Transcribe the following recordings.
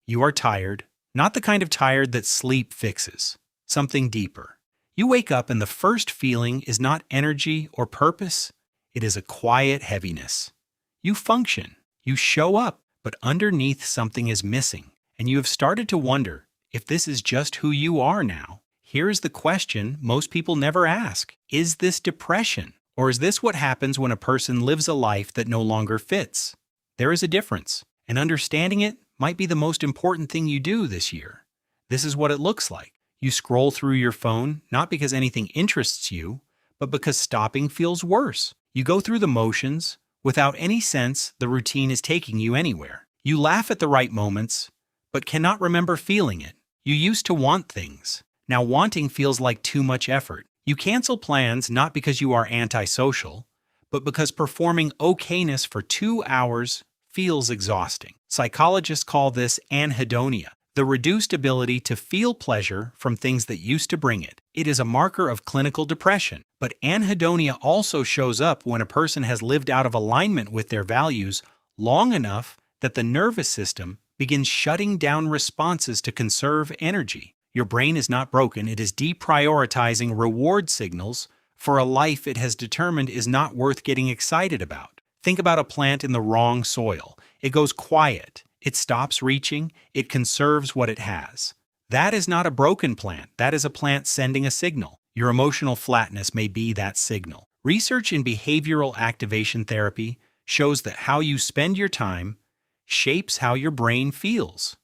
You are tired, not the kind of tired that sleep fixes, something deeper. You wake up and the first feeling is not energy or purpose, it is a quiet heaviness. You function, you show up, but underneath something is missing, and you have started to wonder if this is just who you are now. Here's the question most people never ask. Is this depression? Or is this what happens when a person lives a life that no longer fits? There is a difference, and understanding it might be the most important thing you do this year. This is what it looks like. You scroll through your phone not because anything interests you, but because stopping feels worse. You go through the motions without any sense the routine is taking you anywhere. You laugh at the right moments, but cannot remember feeling it. You used to want things. Now wanting feels like too much effort. You cancel plans not because you are antisocial, but because performing okayness for 2 hours feels exhausting. Psychologists call this anhedonia, the reduced ability to feel pleasure from things that used to bring it. It is a marker of clinical depression, but anhedonia also shows up when a person has lived out of alignment with their values long enough that the nervous system begins shutting down responses to conserve energy. Your brain is not broken, it is deprioritizing reward signals for a life it has determined is not worth getting excited about. Think about a plant in the wrong soil. It goes quiet. It stops reaching. It conserves what it has. That is not a broken plant. That is a plant sending a signal. Your emotional flatness may be that signal. Research in behavioral activation therapy shows that how you spend your time shapes how your brain feels,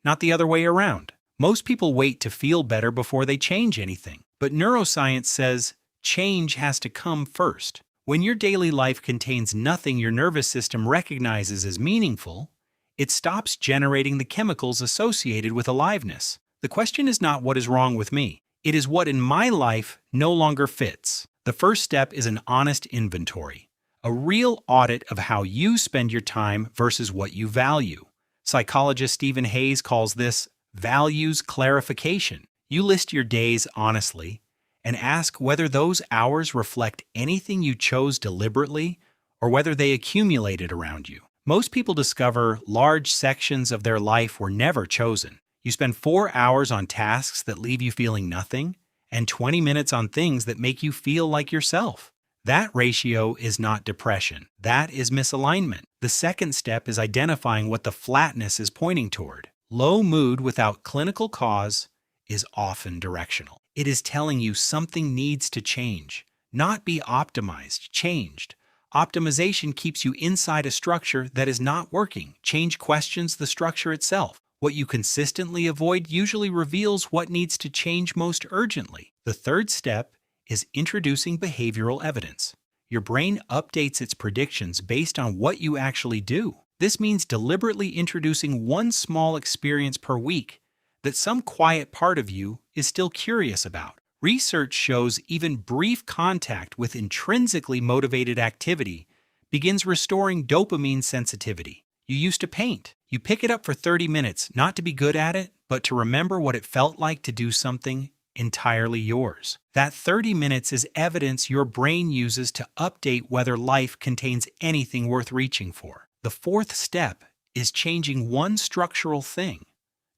not the other way around. Most people wait to feel better before they change anything, but neuroscience says change has to come first. When your daily life contains nothing your nervous system recognizes as meaningful, it stops generating the chemicals associated with aliveness. The question is not what is wrong with me. It is what in my life no longer fits. The first step is an honest inventory, a real audit of how you spend your time versus what you value. Psychologist Stephen Hayes calls this values clarification. You list your days honestly and ask whether those hours reflect anything you chose deliberately or whether they accumulated around you. Most people discover large sections of their life were never chosen. You spend 4 hours on tasks that leave you feeling nothing and 20 minutes on things that make you feel like yourself. That ratio is not depression. That is misalignment. The second step is identifying what the flatness is pointing toward. Low mood without clinical cause is often directional. It is telling you something needs to change, not be optimized, changed. Optimization keeps you inside a structure that is not working. Change questions the structure itself. What you consistently avoid usually reveals what needs to change most urgently. The third step is introducing behavioral evidence. Your brain updates its predictions based on what you actually do. This means deliberately introducing one small experience per week that some quiet part of you is still curious about. Research shows even brief contact with intrinsically motivated activity begins restoring dopamine sensitivity. You used to paint. You pick it up for 30 minutes, not to be good at it, but to remember what it felt like to do something entirely yours. That 30 minutes is evidence your brain uses to update whether life contains anything worth reaching for. The fourth step is changing one structural thing.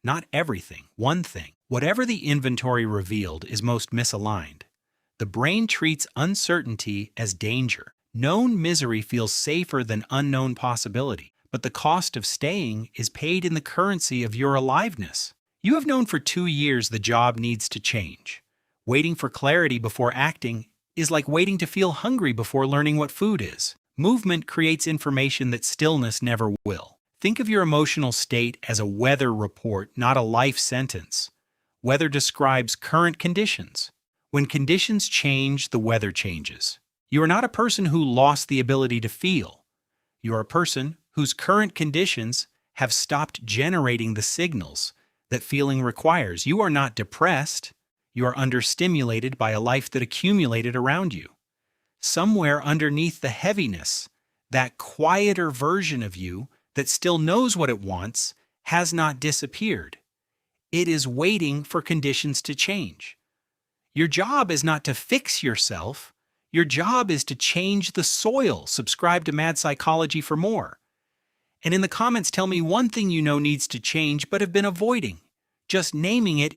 Not everything, one thing. Whatever the inventory revealed is most misaligned. The brain treats uncertainty as danger. Known misery feels safer than unknown possibility, but the cost of staying is paid in the currency of your aliveness. You have known for 2 years the job needs to change. Waiting for clarity before acting is like waiting to feel hungry before learning what food is. Movement creates information that stillness never will. Think of your emotional state as a weather report, not a life sentence. Weather describes current conditions. When conditions change, the weather changes. You are not a person who lost the ability to feel. You are a person whose current conditions have stopped generating the signals that feeling requires. You are not depressed. You are understimulated by a life that accumulated around you. Somewhere underneath the heaviness, that quieter version of you that still knows what it wants has not disappeared. It is waiting for conditions to change. Your job is not to fix yourself. Your job is to change the soil. Subscribe to Mad Psychology for more. And in the comments, tell me one thing you know needs to change but have been avoiding. Just naming it